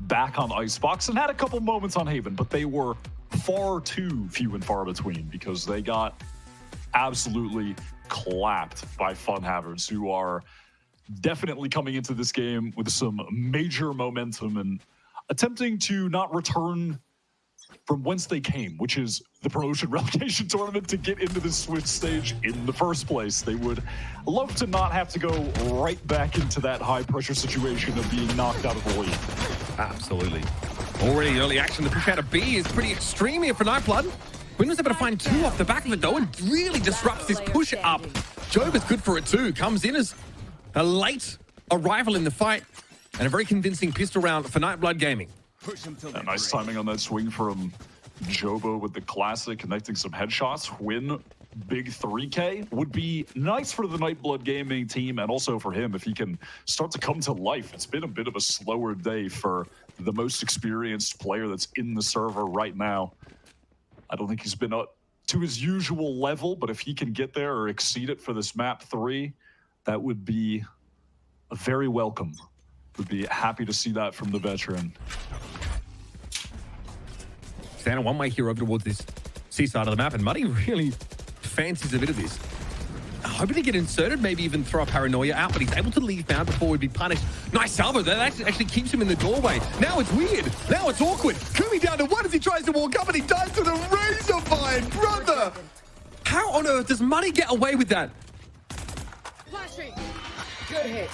back on Icebox and had a couple moments on Haven, but they were far too few and far between because they got absolutely clapped by Funhavers, who are definitely coming into this game with some major momentum and attempting to not return from whence they came, which is the promotion relegation tournament, to get into this Switch stage in the first place. They would love to not have to go right back into that high pressure situation of being knocked out of the league. Absolutely. Already early action. The push out of B is pretty extreme here for Nightblood. Win was able to find two off the back of it though and really disrupts this push up. Job is good for it too. Comes in as a late arrival in the fight and a very convincing pistol round for Nightblood Gaming. A nice timing on that swing from Jobo with the classic, connecting some headshots. Win big 3K would be nice for the Nightblood Gaming team and also for him if he can start to come to life. It's been a bit of a slower day for the most experienced player that's in the server right now. I don't think he's been up to his usual level, but if he can get there or exceed it for this map 3, that would be very welcome. Would be happy to see that from the veteran. Stand a one-way here over towards this C side of the map, and Muddy really fancies a bit of this. Hoping to get inserted, maybe even throw a paranoia out, but he's able to leave now before he'd be punished. Nice salvo. That actually keeps him in the doorway. Now it's weird. Now it's awkward. Kumi down to one as he tries to walk up, and he dies to the razor vine, brother. How on earth does Muddy get away with that? Flashing. Good hit.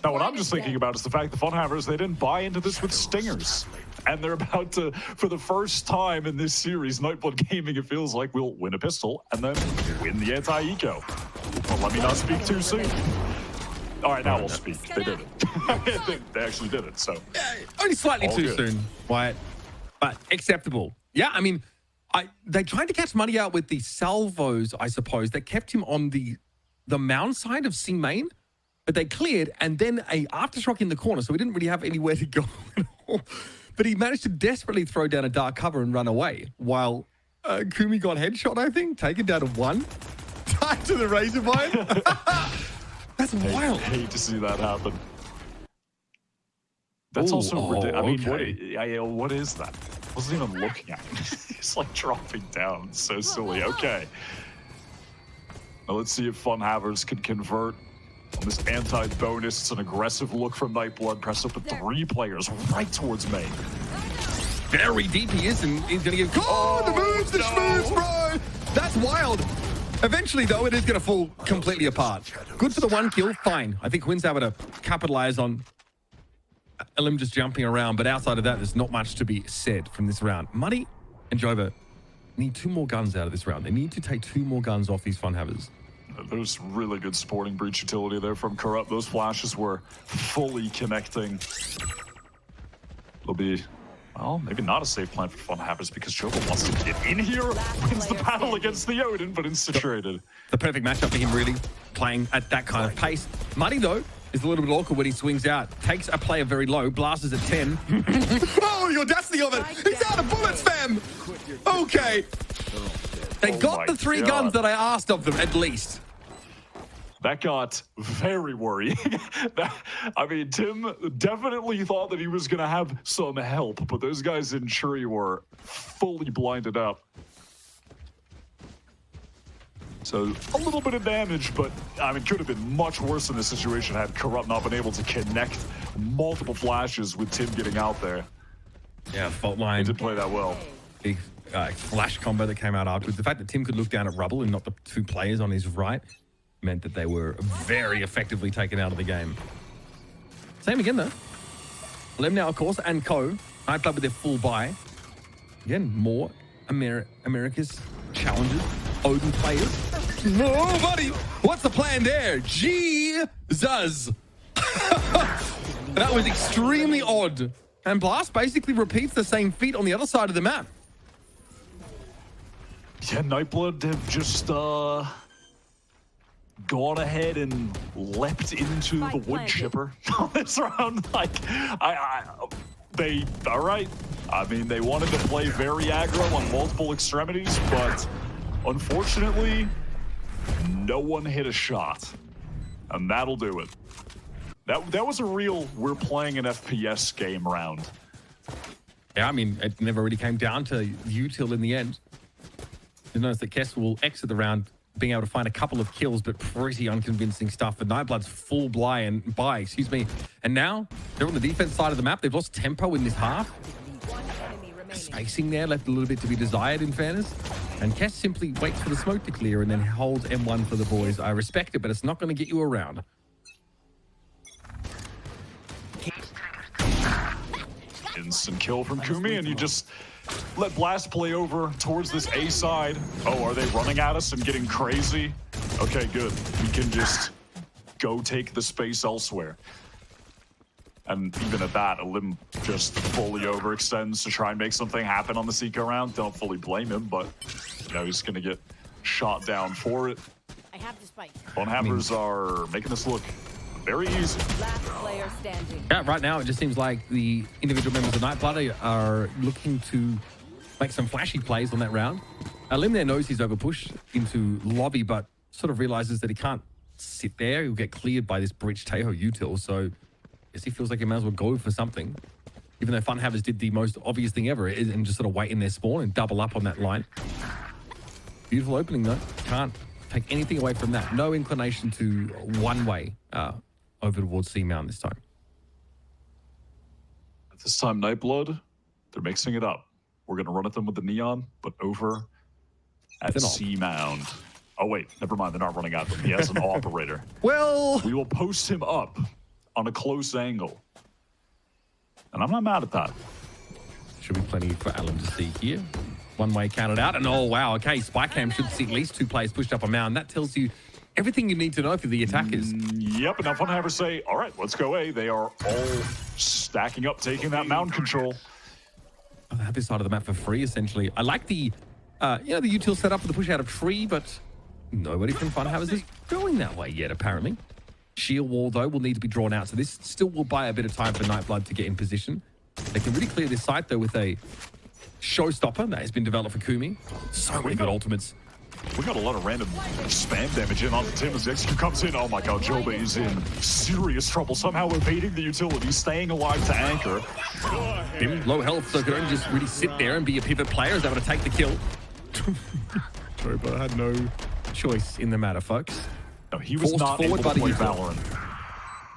Now, what I'm just thinking about is the fact the Funhavers, they didn't buy into this with stingers. And they're about to, for the first time in this series, Nightblood Gaming, it feels like we'll win a pistol and then win the anti-eco. Well, let me not speak too soon. All right, now we'll speak. They did it. They actually did it, so. Yeah, only slightly too soon, Wyatt, but acceptable. Yeah, I mean, they tried to catch Muddy out with the salvos, I suppose, that kept him on the mound side of C main. But they cleared, and then a aftershock in the corner, so we didn't really have anywhere to go at all. But he managed to desperately throw down a dark cover and run away, while Kumi got headshot, I think, taken down to one. Tied to the razor vine. That's wild. I hate to see that happen. That's also ridiculous. I mean, what is that? I wasn't even looking at it. It's like dropping down. So silly. Okay. Now let's see if Funhavers can convert on this anti-bonus. It's an aggressive look from Nightblood, pressed up with 3 players right towards main. Very deep he is, and he's going to get... Oh, the moves, the schmoves, bro! That's wild. Eventually, though, it is going to fall completely apart. Good for the 1 kill, fine. I think Quinn's able to capitalize on Elim just jumping around, but outside of that, there's not much to be said from this round. Muddy and Jova need 2 more guns out of this round. They need to take 2 more guns off these Funhavers. There's really good sporting breach utility there from Corrupt. Those flashes were fully connecting. It'll be, well, maybe not a safe plan for Funhavers because Jovo wants to get in here, wins the battle against the Odin, but insta-traded. The perfect matchup for him, really, playing at that kind of pace. Muddy, though, is a little bit awkward when he swings out. Takes a player very low, blasts at 10. Oh, the audacity of it! He's out of bullets, fam! Okay. They got the 3 guns that I asked of them, at least. That got very worrying. I mean, Tim definitely thought that he was going to have some help, but those guys in Shuri were fully blinded up. So a little bit of damage, but I mean, could have been much worse in this situation had Corrupt not been able to connect multiple flashes with Tim getting out there. Yeah, fault line. He did play that well. Big flash combo that came out afterwards. The fact that Tim could look down at Rubble and not the 2 players on his right meant that they were very effectively taken out of the game. Same again, though. Lem now, of course, and Co. Nightblood with their full buy. Again, more America's Challengers, Odin players. Oh, buddy! What's the plan there? Jesus! That was extremely odd. And Blast basically repeats the same feat on the other side of the map. Yeah, Nightblood have just gone ahead and leapt into the wood chipper on this round. Like, all right. I mean, they wanted to play very aggro on multiple extremities, but unfortunately, no one hit a shot. And that'll do it. That was a real we're playing an FPS game round. Yeah, I mean, it never really came down to util in the end. You notice that Kess will exit the round being able to find a couple of kills, but pretty unconvincing stuff. And Nightblood's full buy, excuse me. And now they're on the defense side of the map. They've lost tempo in this half. Spacing there left a little bit to be desired, in fairness. And Kess simply waits for the smoke to clear and then holds M1 for the boys. I respect it, but it's not going to get you around. Instant kill from Kumi, and you just let Blast play over towards this A side. Oh, are they running at us and getting crazy? Okay, good. We can just go take the space elsewhere. And even at that, Elim just fully overextends to try and make something happen on the Seeker round. Don't fully blame him, but you know, he's gonna get shot down for it. I have the spike. Funhammers are making this look very easy. Last player standing. Yeah, right now it just seems like the individual members of Nightblood are looking to make some flashy plays on that round. Elim there knows he's overpushed into lobby, but sort of realizes that he can't sit there. He'll get cleared by this Breach Teho util, so I guess he feels like he might as well go for something. Even though Funhammers did the most obvious thing ever and just sort of wait in their spawn and double up on that line. Beautiful opening though. Can't take anything away from that. No inclination to one way over towards C Mount this time. At this time, Nightblood, they're mixing it up. We're going to run at them with the Neon, but over at C Mound. Oh, wait, never mind. They're not running at them. He has an operator. Well, we will post him up on a close angle. And I'm not mad at that. Should be plenty for Alan to see here. One way counted out. And oh, wow. Okay, Spy Cam should see at least 2 players pushed up a mound. That tells you everything you need to know for the attackers. Yep, and now Funhammers say, all right, let's go A. They are all stacking up, taking that mound control. Oh, they have this side of the map for free, essentially. I like the, you know, the util set up for the push out of tree, but nobody from Funhammers is going that way yet, apparently. Shield wall, though, will need to be drawn out, so this still will buy a bit of time for Nightblood to get in position. They can really clear this site, though, with a showstopper that has been developed for Kumi. So many good ultimates. We got a lot of random spam damage in onto Tim as the execute comes in. Oh my god, Joba is in serious trouble. Somehow evading the utility, staying alive to anchor. Tim, low health, so could only just really sit there and be a pivot player. Is able to take the kill. Joba had no choice in the matter, folks. No, he was not able to play Valorant.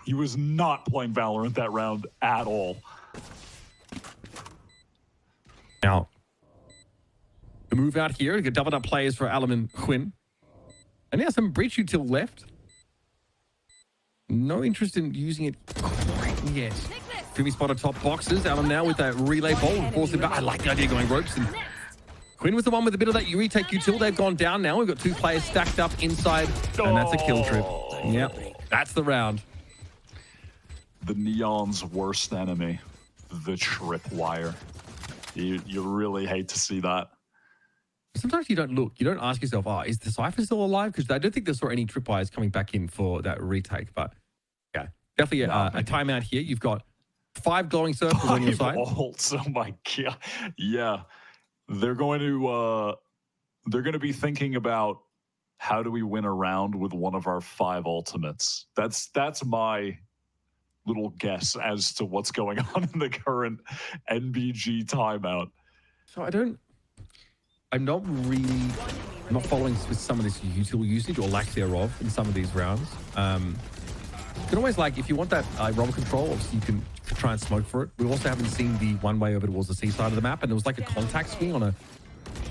He was not playing Valorant that round at all. Now, the move out here, you get doubled up players for Alum and Quinn. And now some breach util left. No interest in using it quite yet. Kumi spotted top boxes. Alum now with that relay ball. Force him back. I like the idea of going ropes. And Quinn was the one with a bit of that retake util. They've gone down now. We've got 2 players stacked up inside. And that's a kill trip. Yep, that's the round. The Neon's worst enemy, the tripwire. You really hate to see that. Sometimes you don't look. You don't ask yourself, oh, is the Cypher still alive? Because I don't think they saw any tripwires coming back in for that retake. But yeah, definitely a timeout here. You've got 5 glowing circles on your side. Ults, oh my god. Yeah. They're going to be thinking about how do we win a round with one of our 5 ultimates. That's my little guess as to what's going on in the current NBG timeout. So I'm not following with some of this util usage or lack thereof in some of these rounds. You can always, like, if you want that robber control, obviously you can try and smoke for it. We also haven't seen the one way over towards the C side of the map, and there was like a contact swing on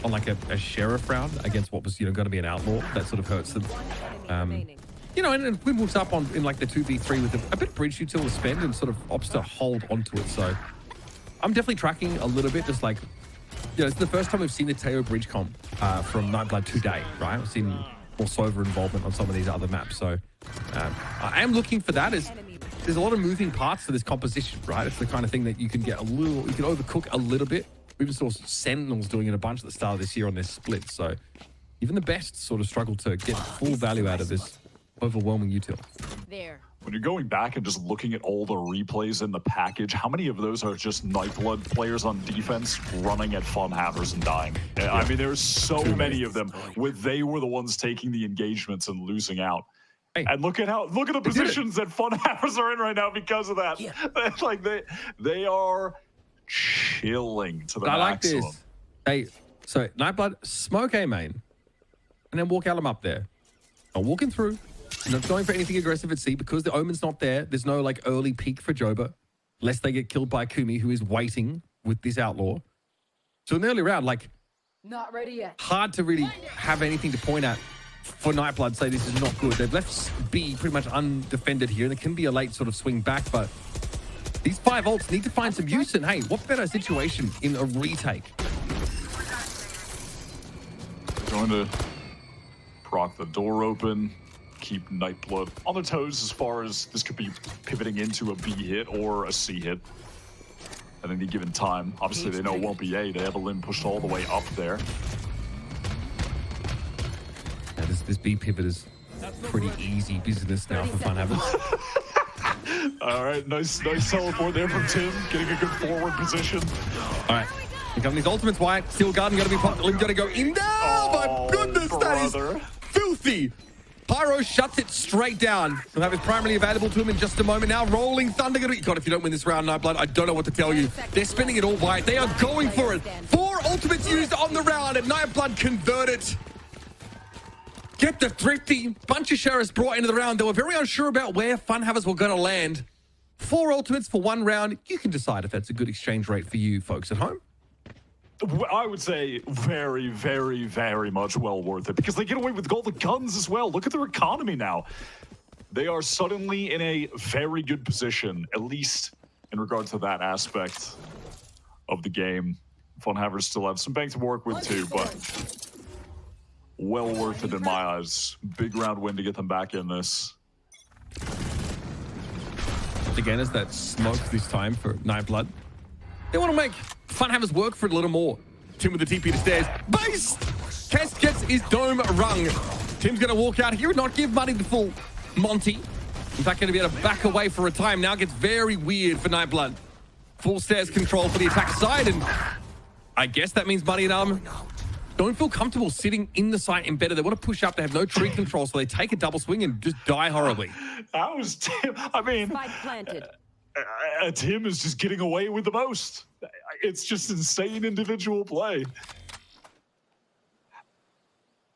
like a sheriff round against what was, you know, going to be an outlaw. That sort of hurts them. You know, and Quinn moves up in like the 2v3 with a bit of breach util to spend and sort of opts to hold onto it. So I'm definitely tracking a little bit, just like, you know, it's the first time we've seen the Teo bridge comp from Nightblood today, right? We've seen more Sova involvement on some of these other maps. So I am looking for that. There's a lot of moving parts to this composition, right? It's the kind of thing that you can get you can overcook a little bit. We even saw Sentinels doing it a bunch at the start of this year on their split. So even the best sort of struggle to get full value out of this overwhelming util. There. When you're going back and just looking at all the replays in the package, how many of those are just Nightblood players on defense running at Funhammers and dying? I mean, there's so many of them where they were the ones taking the engagements and losing out. Hey. And look at the positions that Funhabbers are in right now because of that. Yeah. Like they are chilling to the maximum. Like this. Hey, so Nightblood, smoke A main, and then walk Alum up there. Not walking through, not going for anything aggressive at C because the Omen's not there. There's no like early peek for Joba, lest they get killed by Kumi, who is waiting with this Outlaw. So in the early round, like, not ready yet. Hard to really have anything to point at for Nightblood, say this is not good. They've left B pretty much undefended here, and it can be a late sort of swing back, but these 5 ults need to find some use, and hey, what better situation in a retake? Going to proc the door open, keep Nightblood on their toes as far as this could be pivoting into a B hit or a C hit at any given time. Obviously, they know it won't be A. They have a limb pushed all the way up there. Yeah, this B pivot is pretty easy business now for Funhabbers. All right, nice teleport there from Tim, getting a good forward position. All right, here come these ultimates. Why? Steel Garden got to be popped. Limb got to go in. Oh, my goodness, brother. That is filthy. Pyro shuts it straight down. We'll have it primarily available to him in just a moment. Now, Rolling Thunder. God, if you don't win this round, Nightblood, I don't know what to tell you. They're spinning it all white. They are going for it. 4 ultimates used on the round, and Nightblood converted. Get the thrifty. Bunch of Sheriffs brought into the round. They were very unsure about where Funhabbers were going to land. 4 ultimates for 1 round. You can decide if that's a good exchange rate for you folks at home. I would say very, very, very much well worth it because they get away with all the guns as well. Look at their economy now. They are suddenly in a very good position, at least in regard to that aspect of the game. Funhabbers still have some bank to work with too, but well worth it in my eyes. Big round win to get them back in this. Again, as that smoke this time for Nightblood. They want to make Funhabbers work for it a little more. Tim with the TP to stairs. Base! Kess gets his dome rung. Tim's going to walk out here and not give money to full Monty. In fact, going to be able to back away for a time. Now gets very weird for Nightblood. Full stairs control for the attack side, and I guess that means Money and don't feel comfortable sitting in the site embedded. They want to push up. They have no tree control, so they take a double swing and just die horribly. That was Tim. I mean, Tim is just getting away with the most. It's just insane individual play.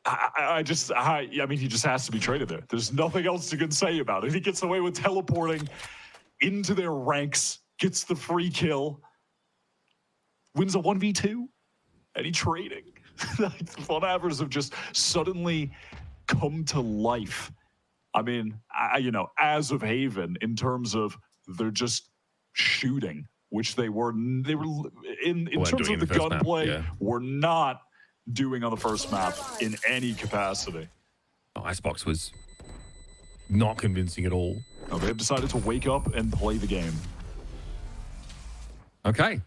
I mean, he just has to be traded there. There's nothing else you can say about it. He gets away with teleporting into their ranks, gets the free kill, wins a 1v2, and he trading. Funhabbers have just suddenly come to life. I mean, as of Haven, in terms of they're just shooting, which they were in terms of the gunplay, were not doing on the first map in any capacity. Icebox was not convincing at all. No, they have decided to wake up and play the game. Okay,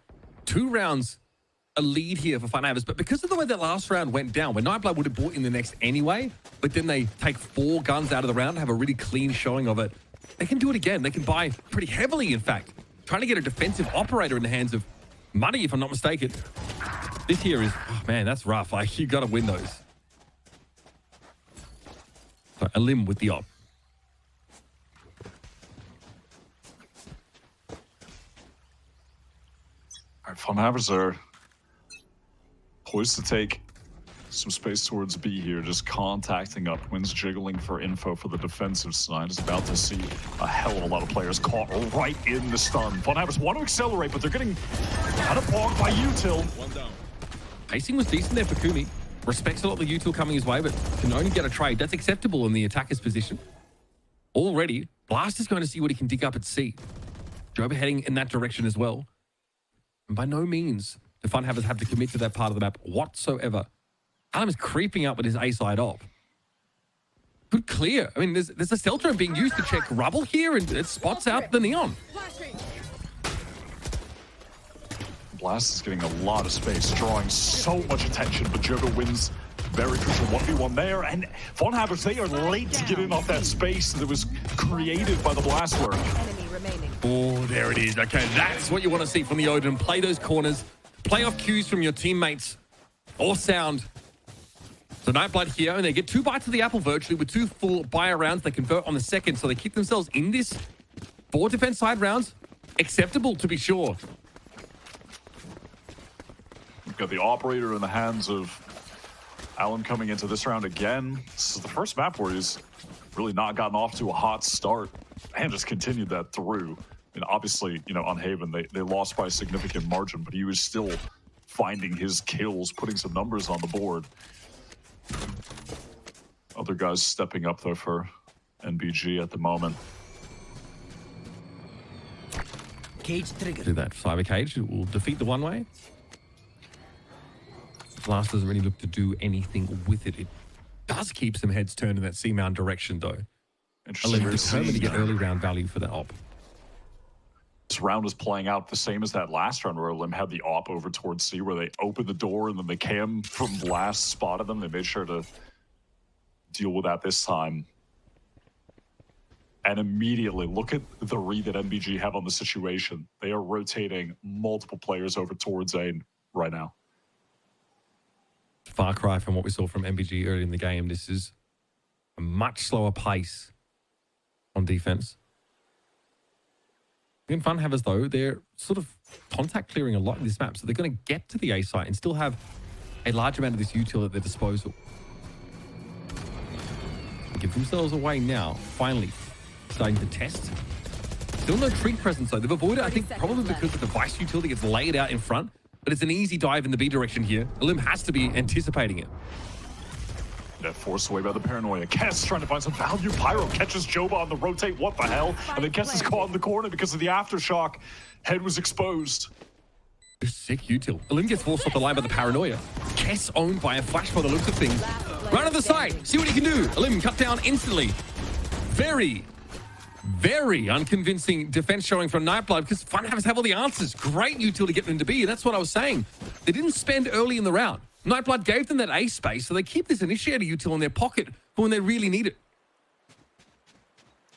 2 rounds, a lead here for Funhabbers, but because of the way that last round went down, where Nightblood would have brought in the next anyway, but then they take 4 guns out of the round and have a really clean showing of it, they can do it again. They can buy pretty heavily, in fact. Trying to get a defensive operator in the hands of Money, if I'm not mistaken. This here is, oh man, that's rough. Like, you got to win those. So, a limb with the op. All right, Funhabbers are poised to take some space towards B here, just contacting up. Wynn's jiggling for info for the defensive side. Is about to see a hell of a lot of players caught right in the stun. Funhabbers want to accelerate, but they're getting kind of bogged by Util. One down. Pacing was decent there for Kumi. Respects a lot the Util coming his way, but can only get a trade. That's acceptable in the attacker's position. Already, Blast is going to see what he can dig up at C. Joba heading in that direction as well. And by no means do Funhabbers have to commit to that part of the map whatsoever. Alum is creeping up with his A-side op. Good clear. I mean, there's a stealth drone being used to check rubble here, and it spots out the neon. Blast is getting a lot of space, drawing so much attention, but Joba wins very crucial 1v1 there, and Funhabbers, they are late to get in off that space that was created by the blast work. Oh, there it is. Okay, that's what you want to see from the Odin. Play those corners, play off cues from your teammates, or sound. So Nightblood here, and they get 2 bites of the apple virtually with 2 full buyer rounds. They convert on the second, so they keep themselves in this 4 defense side rounds. Acceptable, to be sure. We've got the operator in the hands of Alan coming into this round again. This is the first map where he's really not gotten off to a hot start and just continued that through. I mean, obviously, you know, on Haven, they lost by a significant margin, but he was still finding his kills, putting some numbers on the board. Other guys stepping up, though, for NBG at the moment. Cage trigger. Do that. Cyber Cage will defeat the one-way. Blast doesn't really look to do anything with it. It does keep some heads turned in that C-mount direction, though. Interesting. Olim determined to get early round value for that op. This round was playing out the same as that last round where Olim had the op over towards C, where they opened the door and then the cam from Blast spotted them. They made sure to deal with that this time. And immediately, look at the read that NBG have on the situation. They are rotating multiple players over towards A right now. Far cry from what we saw from NBG early in the game. This is a much slower pace on defense. In Fun Havers, though, they're sort of contact clearing a lot in this map, so they're going to get to the A site and still have a large amount of this util at their disposal. Give themselves away now, finally starting to test. Still no tree presence, though. They've avoided, I think, probably because the device utility gets laid out in front, but it's an easy dive in the B direction here. Olim has to be anticipating it. That forced away by the paranoia. Kess trying to find some value. Pyro catches Joba on the rotate. What the hell? And then Kess is caught in the corner because of the aftershock. Head was exposed. Sick util. Olim gets forced off the line by the paranoia. Kess owned by a flash by the looks of things. Run to the side. See what he can do. Olim cut down instantly. Very, very unconvincing defense showing from Nightblood because Fun Havers have all the answers. Great util to get them to B. That's what I was saying. They didn't spend early in the round. Nightblood gave them that A space, so they keep this initiator util in their pocket for when they really need it.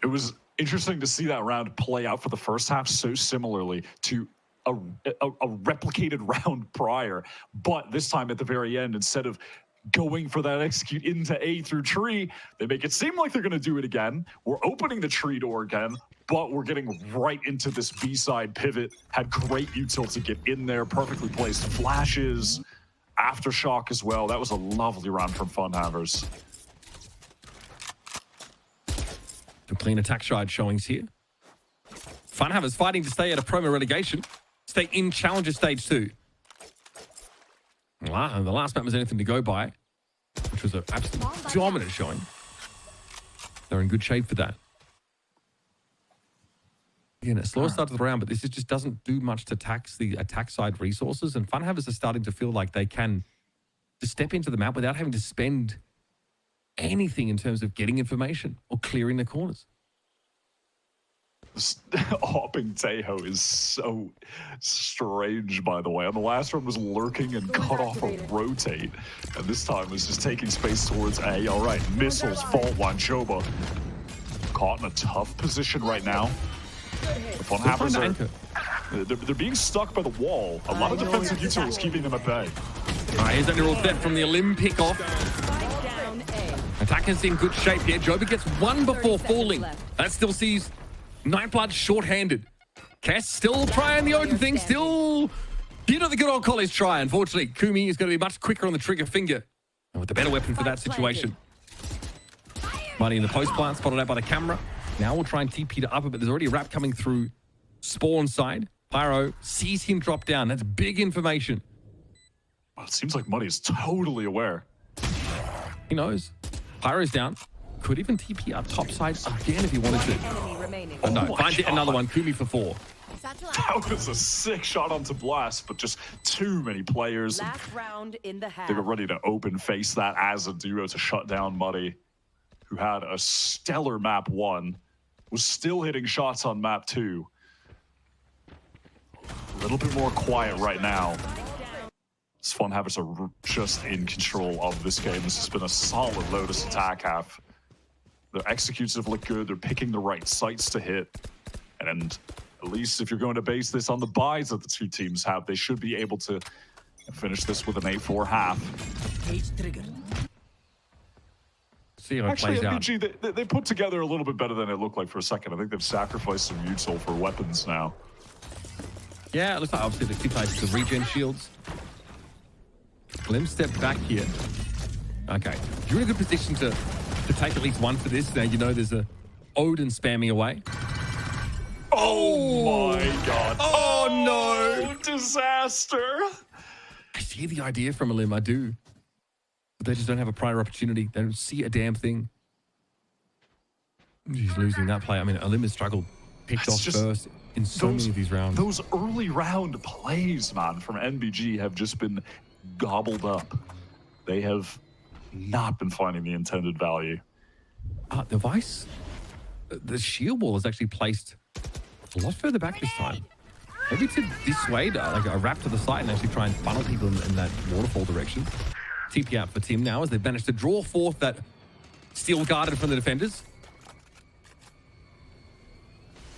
It was interesting to see that round play out for the first half so similarly to a replicated round prior. But this time at the very end, instead of going for that execute into A through tree, they make it seem like they're going to do it again. We're opening the tree door again, but we're getting right into this B side pivot. Had great util to get in there, perfectly placed flashes. Aftershock as well. That was a lovely round from Fun Havers. Some clean attack side showings here. Fun Havers fighting to stay out of promo relegation. Stay in Challenger Stage 2. The last map was anything to go by, which was an absolute dominant showing. They're in good shape for that. Again, a slower start to the round, but this just doesn't do much to tax the attack side resources. And Fun Havers are starting to feel like they can just step into the map without having to spend anything in terms of getting information or clearing the corners. Hopping Tejo is so strange, by the way. On the last one was lurking and cut off a rotate. And this time is just taking space towards A. All right, missiles, fault line, Joba. Caught in a tough position right now. The Fun Havers are they're being stuck by the wall. A lot of defensive util is keeping them at bay. All right, here's that roll set from the Olympic off. Attackers in good shape here. Joba gets one before falling. That still sees Nightblood short-handed. Cass still trying the Odin thing. Still, you know, the good old college try. Unfortunately, Kumi is going to be much quicker on the trigger finger. And with the better weapon for that situation. Money in the post plant, spotted out by the camera. Now we'll try and TP to upper, but there's already a wrap coming through spawn side. Pyro sees him drop down. That's big information. Well, it seems like Muddy is totally aware. He knows. Pyro's down. Could even TP up top side again if he wanted to. Oh no, finds it another one. Kumi for 4. That was a sick shot onto Blast, but just too many players. Last round in the half. They were ready to open face that as a duo to shut down Muddy, who had a stellar map 1, was still hitting shots on map 2. A little bit more quiet right now. These Fun Havers are just in control of this game. This has been a solid Lotus attack half. Their executes have looked good. They're picking the right sites to hit. And at least if you're going to base this on the buys that the two teams have, they should be able to finish this with an 8-4 half. Cage trigger. See how it Actually, plays out. NBG, they put together a little bit better than it looked like for a second. I think they've sacrificed some util for weapons now. Yeah, it looks like obviously the two players the regen shields. Lim step back here. Okay, you're in a good position to take at least one for this. Now you know there's a Odin spamming away. Oh my god. Oh no! Disaster. I see the idea from Lim, I do. But they just don't have a prior opportunity. They don't see a damn thing. He's losing that play. I mean, Alim has struggled. Picked off first in so many of these rounds. Those early round plays, man, from NBG have just been gobbled up. They have not been finding the intended value. The Vice, the shield wall is actually placed a lot further back this time. Maybe to dissuade like a wrap to the side and actually try and funnel people in that waterfall direction. TP out for Tim now as they've managed to draw forth that steel guarded from the defenders.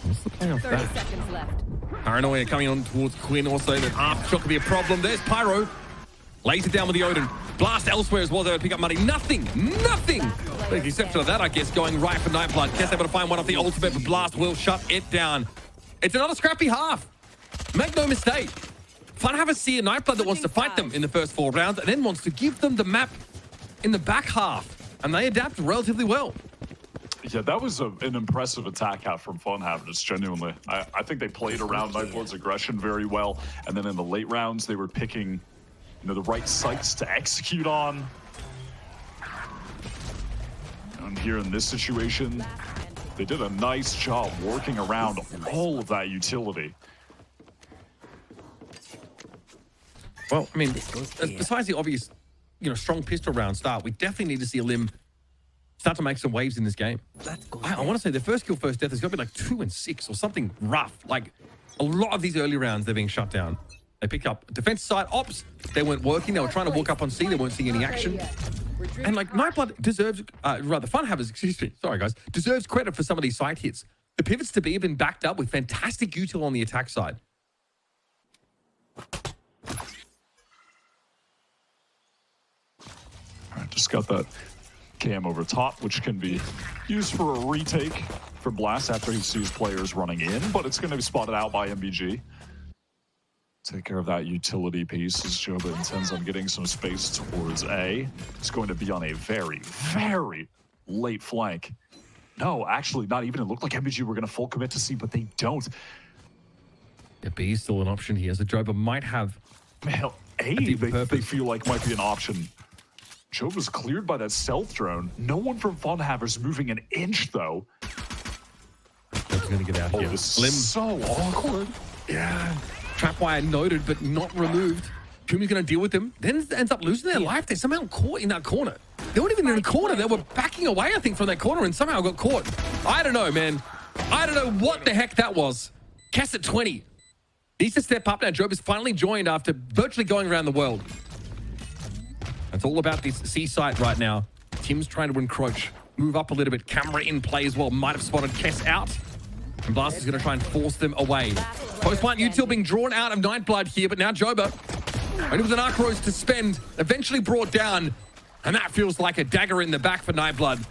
What's the play off 30 that? seconds left. Paranoia coming on towards Quinn also. That aftershock could be a problem. There's Pyro. Lays it down with the Odin. Blast elsewhere as well. They would pick up money. Nothing. With the exception of that, I guess, going right for Nightblood. Guess able to find one off the ultimate, but Blast will shut it down. It's another scrappy half. Make no mistake. Funhavers see a Nightblood that wants to fight them in the first 4 rounds and then wants to give them the map in the back half. And they adapt relatively well. Yeah, that was an impressive attack out from Funhavers, genuinely. I think they played around Nightblood's aggression very well. And then in the late rounds, they were picking the right sites to execute on. And here in this situation, they did a nice job working around all of that utility. Well, I mean, besides the obvious, strong pistol round start, we definitely need to see a Lim start to make some waves in this game. I want to say their first kill, first death has got to be like 2 and 6 or something rough. Like a lot of these early rounds, they're being shut down. They pick up defense side ops. They weren't working. They were trying to walk up on C. They weren't seeing any action. And like Nightblood deserves, rather Funhavers, excuse me, sorry guys, deserves credit for some of these side hits. The pivots to B have been backed up with fantastic util on the attack side. All right, just got that cam over top, which can be used for a retake for Blast after he sees players running in, but it's going to be spotted out by NBG. Take care of that utility piece as Joba intends on getting some space towards A. It's going to be on a very, very late flank. No, actually, not even. It looked like NBG were going to full commit to C, but they don't. Yeah, B is still an option here, as a Joba might have Well, A, they feel like might be an option. Joba's cleared by that stealth drone. No one from Funhavers moving an inch, though. Joba's going to get out here. This is so awkward. Yeah. Trapwire noted, but not removed. Kumi's going to deal with them. Then ends up losing their life. They're somehow caught in that corner. They weren't even in a corner. They were backing away, I think, from that corner and somehow got caught. I don't know, man. I don't know what the heck that was. Cass at 20. Needs to step up now. Job is finally joined after virtually going around the world. It's all about this C site right now. Tim's trying to encroach. Move up a little bit. Camera in play as well. Might have spotted Kess out. And Blast is going to try and force them away. Post-plant util being drawn out of Nightblood here, but now Joba, only with an Arc Rose to spend, eventually brought down. And that feels like a dagger in the back for Nightblood.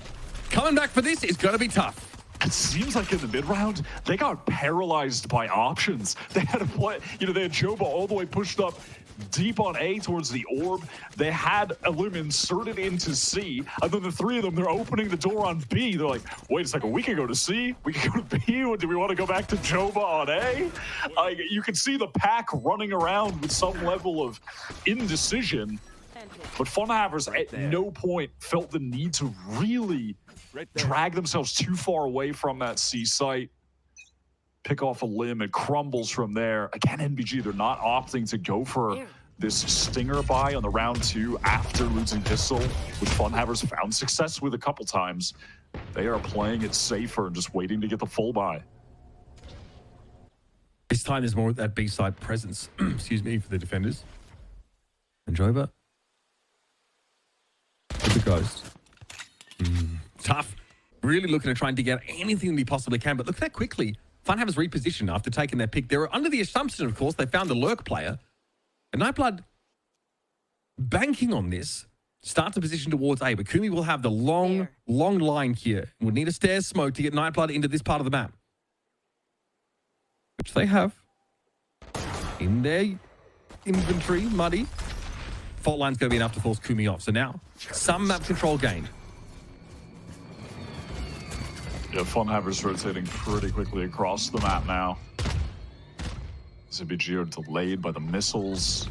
Coming back for this is going to be tough. It seems like in the mid-round, they got paralyzed by options. They had to play, they had Joba all the way pushed up deep on A towards the orb. They had Illum inserted into C, and then the 3 of them, they're opening the door on B. They're like, wait a second, we can go to C, we can go to B, or do we want to go back to Joba on A? You can see the pack running around with some level of indecision, but Funhavers at no point felt the need to really drag themselves too far away from that C site. Pick off a limb, it crumbles from there. Again, NBG, they're not opting to go for this stinger buy on the round 2 after losing pistol, which Funhavers found success with a couple times. They are playing it safer and just waiting to get the full buy. This time there's more of that B-side presence, excuse me, for the defenders. And Joba. With the Ghost. Tough. Really looking to try and dig out anything they possibly can, but look at that quickly. Funhavers repositioned after taking their pick. They were under the assumption, of course, they found the lurk player. And Nightblood banking on this Start to position towards A, but Kumi will have the long line here. We'll need a stairs smoke to get Nightblood into this part of the map. Which they have. In their inventory, muddy. Fault line's going to be enough to force Kumi off. So now, some map control gained. Yeah, Funhaver's rotating pretty quickly across the map now. NBG are delayed by the missiles.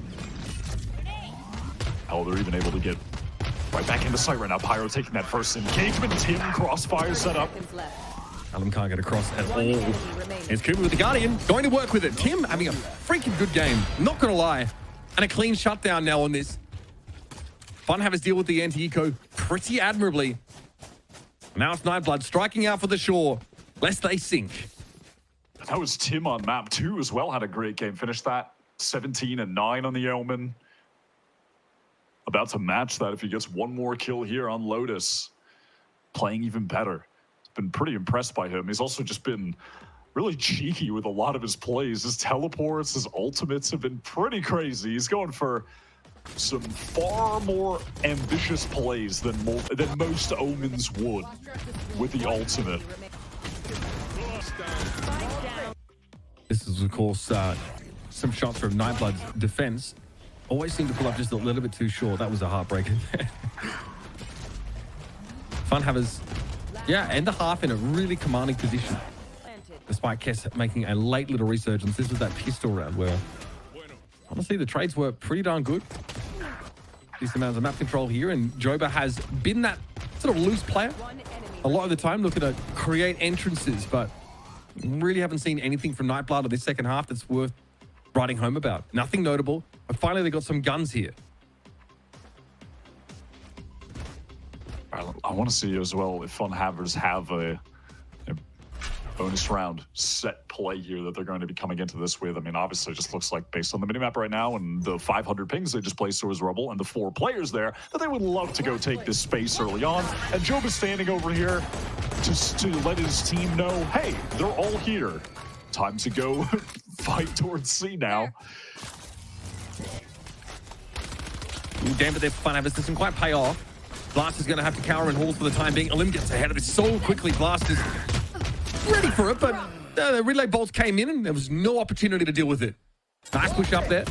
Hell, they're even able to get right back into sight right now. Pyro taking that first engagement. Tim crossfire set up. Alum can't get across at all. It's Kumi with the Guardian, going to work with it. Tim having a freaking good game, not going to lie. And a clean shutdown now on this. Funhavers deal with the anti-eco pretty admirably. Now it's Nightblood striking out for the shore, lest they sink. That was Tim on map 2 as well. Had a great game. Finished that 17-9 on the Omen. About to match that if he gets one more kill here on Lotus. Playing even better. Been pretty impressed by him. He's also just been really cheeky with a lot of his plays. His teleports, his ultimates have been pretty crazy. He's going for some far more ambitious plays than most Omens would with the ultimate. This is, of course, some shots from Nightblood's defense. Always seem to pull up just a little bit too short. That was a heartbreaker. Funhavers, yeah, end the half in a really commanding position. Despite Kess making a late little resurgence. This was that pistol round where, honestly, the trades were pretty darn good. Decent amounts of map control here, and Joba has been that sort of loose player a lot of the time, looking to create entrances, but really haven't seen anything from Nightblood in this second half that's worth writing home about. Nothing notable, but finally they got some guns here. I want to see as well if Funhavers have a bonus round set play here that they're going to be coming into this with. I mean, obviously it just looks like, based on the minimap right now and the 500 pings they just placed towards Rubble and the 4 players there, that they would love to go take this space early on. And Job is standing over here just to let his team know, hey, they're all here. Time to go fight towards C now. Ooh, damn it, their Funhavers doesn't quite pay off. Blast is going to have to cower and haul for the time being. Elim gets ahead of it so quickly. Blast is ready for it, but the relay bolts came in and there was no opportunity to deal with it. Nice push up there.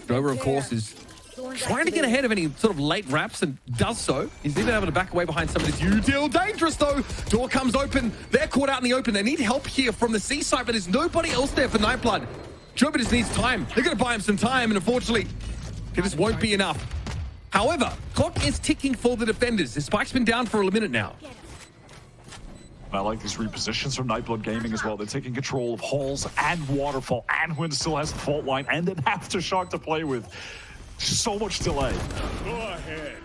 Drover, of course, is trying to get ahead of any sort of late wraps and does so. He's even able to back away behind some of this util. Dangerous, though. Door comes open. They're caught out in the open. They need help here from the C side, but there's nobody else there for Nightblood. Drover just needs time. They're going to buy him some time, and unfortunately, it just won't be enough. However, clock is ticking for the defenders. The spike's been down for a minute now. I like these repositions from Nightblood Gaming as well. They're taking control of Halls and Waterfall. Anhuin still has the fault line and an Aftershock to play with. So much delay. Go ahead.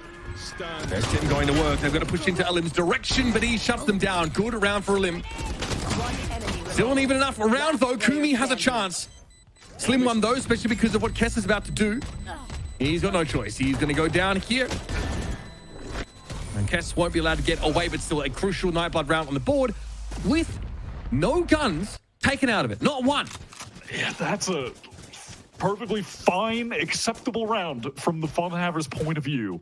There's Tim going to work. They're going to push into Elim's direction, but he shuts them down. Good round for Elim. Still not even enough around, though. Kumi has a chance. Slim one, though, especially because of what Kess is about to do. He's got no choice. He's going to go down here. And Kess won't be allowed to get away, but still a crucial Nightblood round on the board with no guns taken out of it. Not one. Yeah, that's a perfectly fine, acceptable round from the Funhavers' point of view.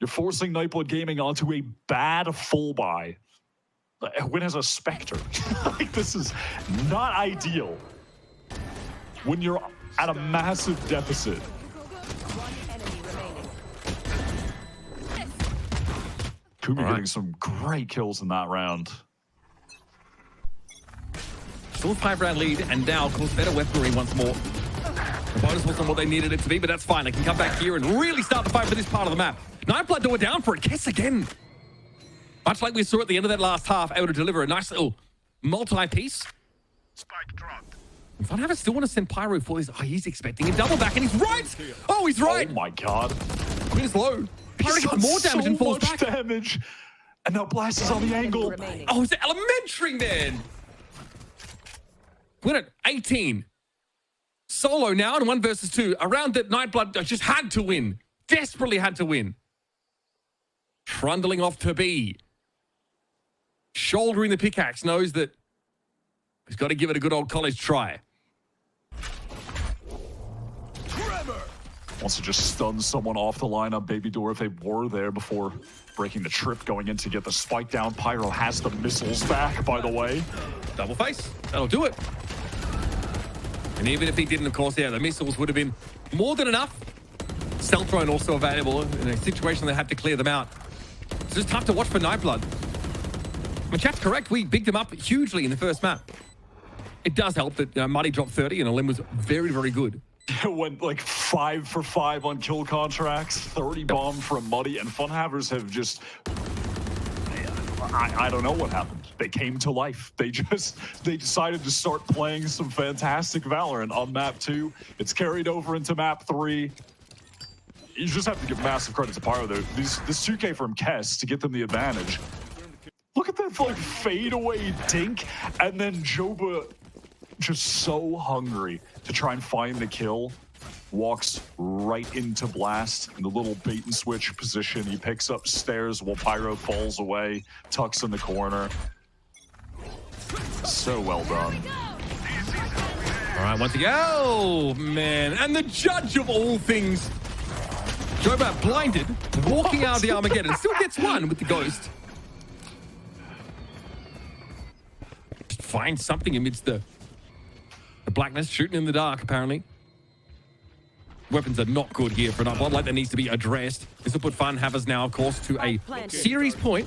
You're forcing Nightblood Gaming onto a bad full buy. Win as a Spectre. Like, this is not ideal when you're at a massive deficit. Kumi getting some great kills in that round. Still 5-round lead, and now, of course, better weaponry once more. The bonus wasn't what they needed it to be, but that's fine. They can come back here and really start the fight for this part of the map. Nightblood door down for it. Kess again. Much like we saw at the end of that last half, able to deliver a nice little multi-piece. Spike dropped. And Funhavers still want to send Pyro for this. Oh, he's expecting a double back, and he's right! Oh, he's right! Oh my god. Quinn is low. Pyro gets more damage and falls back. Damage. And now Blast is on the angle. Oh, it's elementary, man! Win at 18. Solo now in 1 versus 2. A round that Nightblood just had to win. Desperately had to win. Trundling off to B. Shouldering the pickaxe, knows that he's got to give it a good old college try. Wants to just stun someone off the lineup. Baby Door, if they were there before breaking the trip, going in to get the spike down. Pyro has the missiles back, by the way. Double face. That'll do it. And even if he didn't, of course, yeah, the missiles would have been more than enough. Stealth drone also available in a situation they had to clear them out. It's just tough to watch for Nightblood. My chat's correct. We bigged them up hugely in the first map. It does help that Muddy dropped 30 and Alim was very, very good. Went like 5 for 5 on kill contracts, 30 bomb from Muddy, and Funhavers have just... I don't know what happened. They came to life. They decided to start playing some fantastic Valorant on map 2. It's carried over into map 3. You just have to give massive credit to Pyro though. This 2K from Kess to get them the advantage. Look at that like fadeaway dink, and then Joba just so hungry to try and find the kill. Walks right into Blast in the little bait and switch position. He picks up stairs while Pyro falls away, tucks in the corner. So well done. All right, once again, oh man, and the judge of all things, Joba blinded, walking out of the Armageddon, still gets one with the ghost. Just find something amidst the blackness, shooting in the dark, apparently. Weapons are not good here for Nightblood, like that needs to be addressed. This will put Funhavers now, of course, to a series point.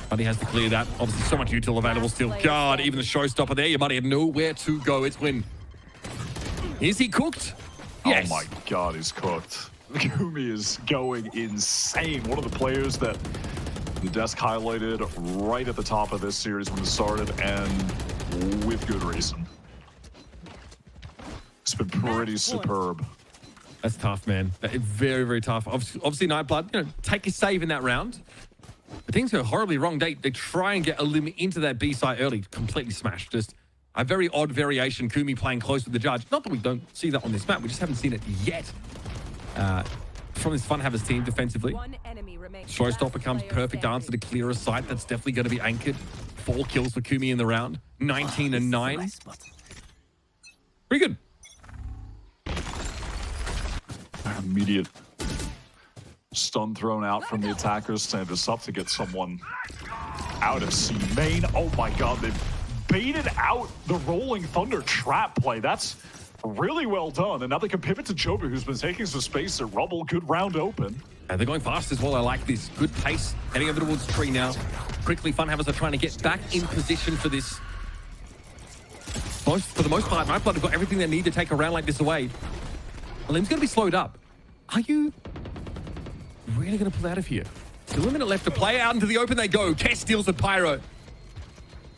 Buddy has to clear that. Obviously, so much util available still. God, even the showstopper there, your buddy had nowhere to go. It's Win. Is he cooked? Yes. Oh my God, he's cooked. Kumi is going insane. One of the players that the desk highlighted right at the top of this series when it started, and with good reason. It's been pretty superb. That's tough, man. That is very, very tough. Obviously, Nightblood, you know, take a save in that round. But things go horribly wrong. They try and get a limit into that B site early, completely smashed. Just a very odd variation. Kumi playing close with the judge. Not that we don't see that on this map. We just haven't seen it yet from this Funhavers team defensively. Showstopper becomes perfect answer to clear a site. That's definitely going to be anchored. 4 kills for Kumi in the round. 19 and 9. Pretty good. Immediate stun thrown out from the attackers. Stand this up to get someone out of C main. Oh my God, they've baited out the Rolling Thunder trap play. That's really well done. And now they can pivot to Joba, who's been taking some space at Rubble. Good round open. And they're going fast as well. I like this. Good pace. Heading over towards the tree now. Quickly, Funhavers are trying to get back in position for this. For the most part, Nightblood have got everything they need to take a round like this away. Alim's going to be slowed up. Are you really going to pull out of here? Still a minute left to play. Out into the open they go. Tess deals with Pyro.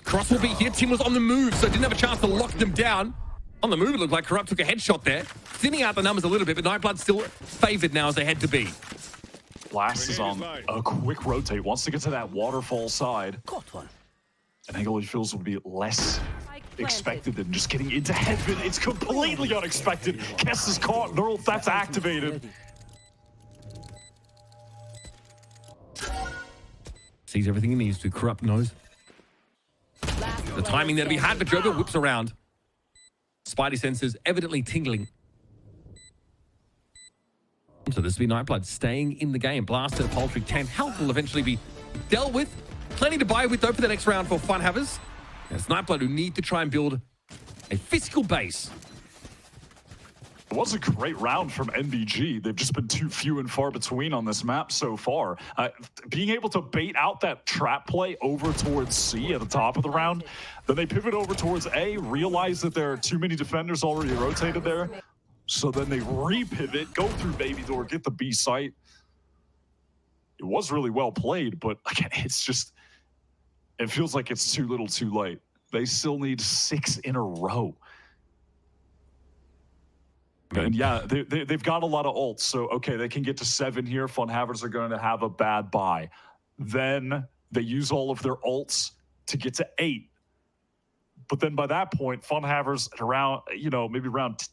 Cross will be here. Tim was on the move, so didn't have a chance to lock them down. On the move, it looked like Corrupt took a headshot there. Thinning out the numbers a little bit, but Nightblood still favored now as they head to B. Blast is on a quick rotate. Wants to get to that waterfall side. An angle he feels would be less expected than just getting into heaven. It's completely unexpected. Kess is caught. Neural, that's activated. Sees everything he needs to. Corrupt knows. The timing that we had, but Joba whips around. Spidey senses evidently tingling. So this will be Nightblood staying in the game. Blast at a paltry 10. Health will eventually be dealt with. Plenty to buy with though for the next round for Funhavers. It's Nightblood who need to try and build a physical base. It was a great round from NBG. They've just been too few and far between on this map so far. Being able to bait out that trap play over towards C at the top of the round, then they pivot over towards A, realize that there are too many defenders already rotated there. So then they re-pivot, go through Baby Door, get the B site. It was really well played, but again, it's just, it feels like it's too little too late. They still need 6 in a row. And yeah, they've got a lot of ults, so okay, they can get to 7 here. Funhavers are going to have a bad buy. Then they use all of their ults to get to 8. But then by that point, Funhavers around, you know, maybe around,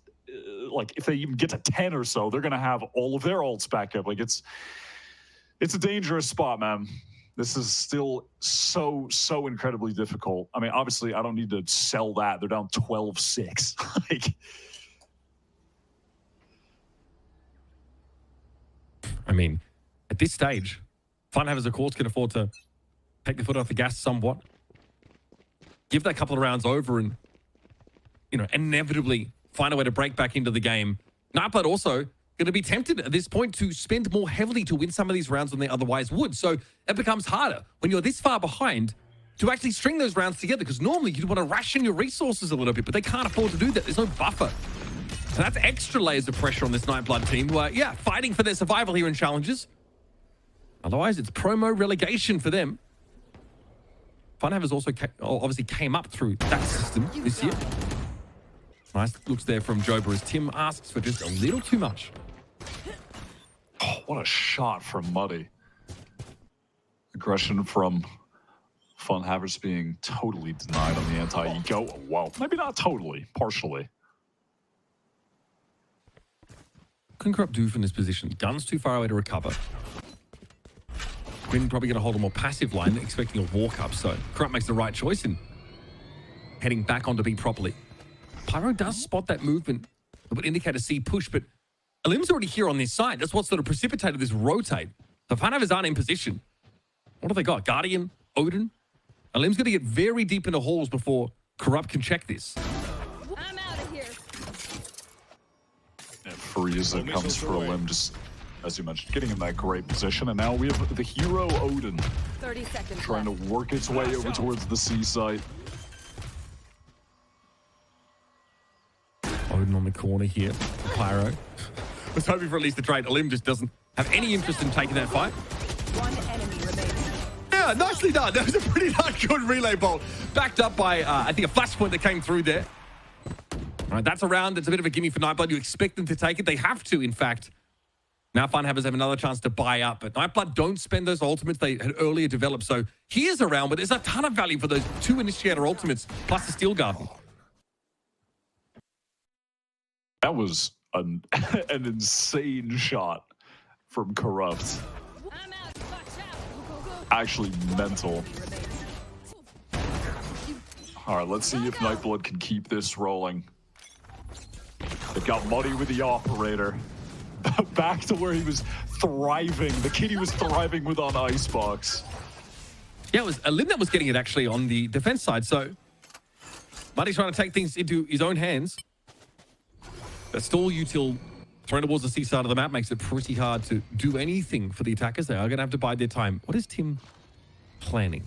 like if they even get to 10 or so, they're going to have all of their ults back up. Like it's a dangerous spot, man. This is still so incredibly difficult. I mean, obviously, I don't need to sell that. They're down 12-6. Like, I mean, at this stage, Funhavers, of course, can afford to take the foot off the gas somewhat. Give that couple of rounds over and, you know, inevitably find a way to break back into the game. Nightblood also going to be tempted at this point to spend more heavily to win some of these rounds than they otherwise would. So it becomes harder when you're this far behind to actually string those rounds together, because normally you'd want to ration your resources a little bit, but they can't afford to do that. There's no buffer. So that's extra layers of pressure on this Nightblood team who are, yeah, fighting for their survival here in Challengers. Otherwise, it's promo relegation for them. Funhavers also obviously came up through that system this year. Nice looks there from Joba as Tim asks for just a little too much. Oh, what a shot from Muddy. Aggression from Funhavers being totally denied on the anti-eco. Well, maybe not totally, partially. What can Corrupt do from this position? Gun's too far away to recover. Quinn probably going to hold a more passive line, expecting a walk up. So Corrupt makes the right choice in heading back onto B properly. Pyro does spot that movement that would indicate a C push, but Alim's already here on this side. That's what sort of precipitated this rotate. The Funhavers aren't in position. What have they got? Guardian, Odin. Alim's going to get very deep into halls before Corrupt can check this. I'm out of here. And Frieza comes for Alim, just as you mentioned, getting in that great position. And now we have the hero Odin 30 seconds trying to work its way over towards the C site. Odin on the corner here. Pyro was hoping for at least a trade. Alim just doesn't have any interest in taking that fight. One enemy remaining. Yeah, nicely done. That was a pretty darn good relay bolt. Backed up by, I think, a flash point that came through there. All right, that's a round. That's a bit of a gimme for Nightblood. You expect them to take it. They have to, in fact. Now Funhavers have another chance to buy up, but Nightblood don't spend those ultimates they had earlier developed. So here's a round, but there's a ton of value for those 2 initiator ultimates, plus the Steel Garden. That was an insane shot from Corrupt. I'm out. Watch out. Go, go, go. Actually mental. All right, let's see if Nightblood can keep this rolling. They've got Muddy with the operator. Back to where he was thriving. The kid he was thriving with on Icebox. Yeah, it was Alim that was getting it actually on the defense side. So Muddy's trying to take things into his own hands. That stall util thrown towards the C side of the map makes it pretty hard to do anything for the attackers. They are going to have to bide their time. What is Tim planning?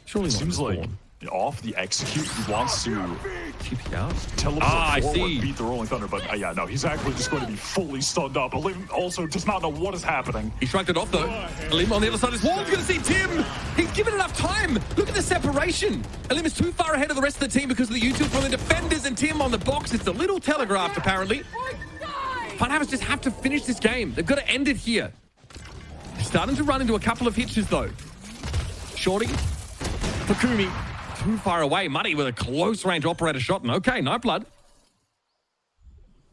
Surely not. Seems like off the execute, he wants to TP out. teleport forward, see. beat the Rolling Thunder, but yeah, no, he's actually just going to be fully stunned up. Alim also does not know what is happening. He shrugged it off though. Alim on the other side of his wall. He's going to see Tim. He's given enough time. Look at the separation. Alim is too far ahead of the rest of the team because of the util from the defenders and Tim on the box. It's a little telegraphed apparently. Funhavers just have to finish this game. They've got to end it here. They're starting to run into a couple of hitches though. Shorty, Takumi, too far away. Muddy with a close range operator shot. And okay, Nightblood.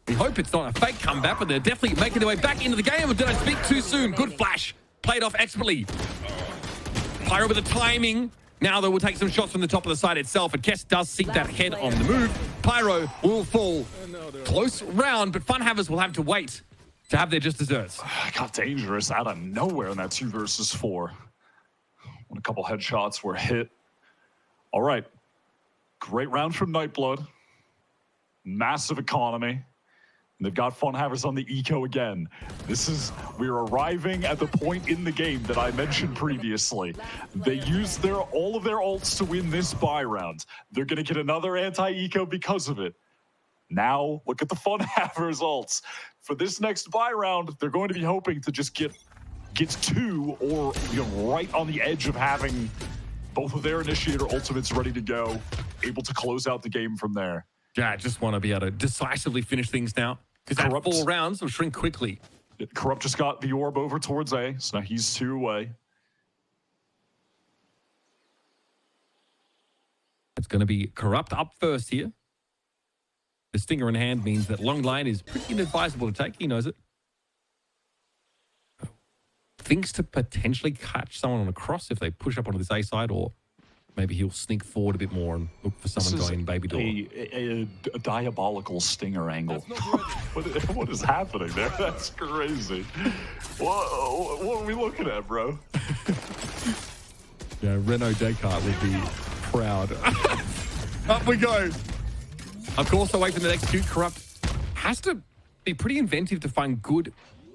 We hope it's not a fake comeback, but they're definitely making their way back into the game. Or did I speak too soon? Good flash. Played off expertly. Pyro with the timing. Now, though, we'll take some shots from the top of the side itself. And Kess does seek that head on the move. Pyro will fall. Close round, but Funhavers will have to wait to have their just desserts. Got dangerous out of nowhere in that 2 versus 4. When a couple headshots were hit. All right. Great round from Nightblood. Massive economy. And they've got Funhavers on the eco again. We're arriving at the point in the game that I mentioned previously. They used all of their ults to win this buy round. They're going to get another anti-eco because of it. Now, look at the Funhavers ults. For this next buy round, they're going to be hoping to just get 2 or right on the edge of having both of their initiator ultimates ready to go, able to close out the game from there. Yeah, I just want to be able to decisively finish things now. Because that 4 rounds will shrink quickly. Corrupt just got the orb over towards A, so now he's 2 away. It's going to be Corrupt up first here. The stinger in hand means that long line is pretty inadvisable to take. He knows it. Thinks to potentially catch someone on a cross if they push up onto this A side, or maybe he'll sneak forward a bit more and look for someone This is going baby door. a diabolical stinger angle. What is happening there? That's crazy. What are we looking at, bro? Yeah, Renault Descartes would be proud. Up we go. Of course, away from the next shoot, Corrupt has to be pretty inventive to find good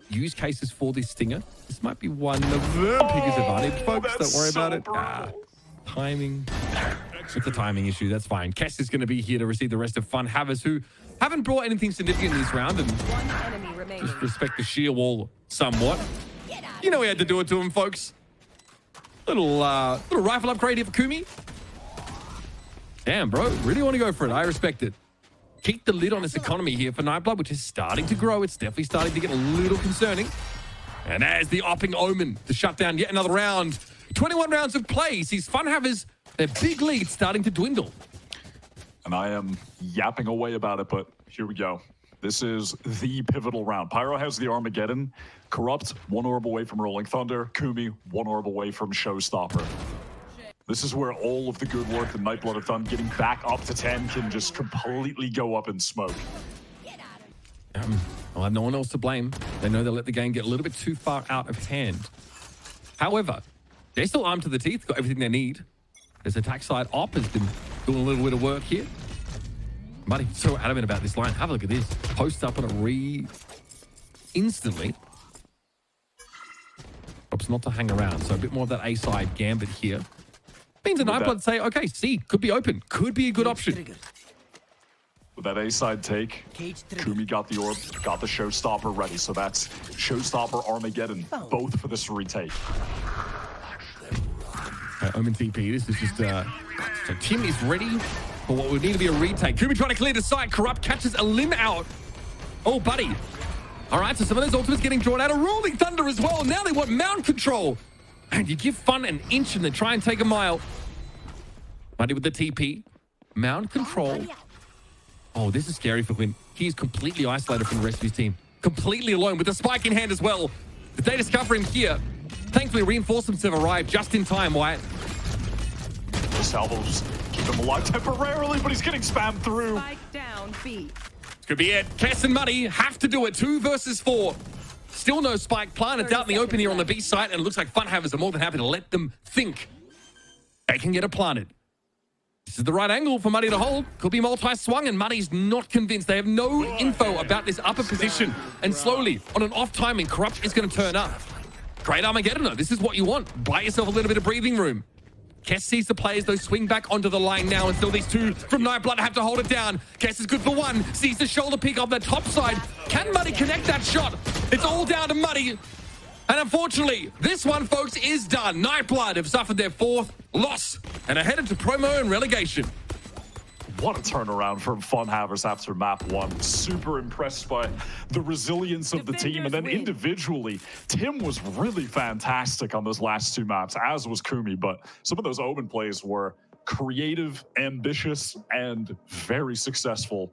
use cases for this stinger. This might be one of the biggest advantage, folks. Don't worry about it. Timing. It's a timing issue. That's fine. Kess is going to be here to receive the rest of Fun Havers, who haven't brought anything significant this round, and One enemy remaining. just respect the sheer wall somewhat. You know we had to do it to him, folks. Little rifle upgrade here for Kumi. Damn, bro. Really want to go for it. I respect it. Keep the lid on this economy here for Nightblood, which is starting to grow. It's definitely starting to get a little concerning. And as the opping omen to shut down yet another round. 21 rounds of play sees Fun Havers, their big lead starting to dwindle. And I am yapping away about it, but here we go. This is the pivotal round. Pyro has the Armageddon. Corrupt, 1 orb away from Rolling Thunder. Kumi, 1 orb away from Showstopper. This is where all of the good work that Nightblood have done, getting back up to 10, can just completely go up in smoke. I'll have no one else to blame. They know they'll let the game get a little bit too far out of hand. However, they're still armed to the teeth, got everything they need. This attack side op has been doing a little bit of work here. Buddy, so adamant about this line. Have a look at this. Post up on it instantly. Opts not to hang around, so a bit more of that A side gambit here. Means that Nightblood say, okay, C could be open, could be a good option. With that A-side take, Kumi got the orb, got the Showstopper ready. So that's Showstopper, Armageddon, both for this retake. Omen TP, this is just, so Tim is ready for what would need to be a retake. Kumi trying to clear the site, Corrupt catches a limb out. Oh, buddy. All right, so some of those ultimates getting drawn out. A Rolling Thunder as well. Now they want mount control. And you give Fun an inch and then try and take a mile. Buddy with the TP. Mount control. Oh, this is scary for Quinn. He is completely isolated from the rest of his team. Completely alone with the spike in hand as well. If they discover him here, thankfully reinforcements have arrived just in time, Wyatt. The salvos keep him alive temporarily, but he's getting spammed through. Spike down B. This could be it. Kess and Muddy have to do it. 2 versus 4. Still no spike planted out in the open here on the B site, and it looks like Fun Havers are more than happy to let them think they can get it planted. This is the right angle for Muddy to hold. Could be multi-swung, and Muddy's not convinced. They have no info about this upper position, and slowly, on an off timing, Corrupt is going to turn up. Great Armageddon, though. This is what you want. Buy yourself a little bit of breathing room. Kess sees the players, though, swing back onto the line now, and still these 2 from Nightblood have to hold it down. Kess is good for 1, sees the shoulder pick on the top side. Can Muddy connect that shot? It's all down to Muddy. And unfortunately, this one, folks, is done. Nightblood have suffered their 4th loss and are headed to promo and relegation. What a turnaround from Fun Havers after map 1. Super impressed by the resilience of the team. And then individually, Tim was really fantastic on those last 2 maps, as was Kumi. But some of those Omen plays were creative, ambitious, and very successful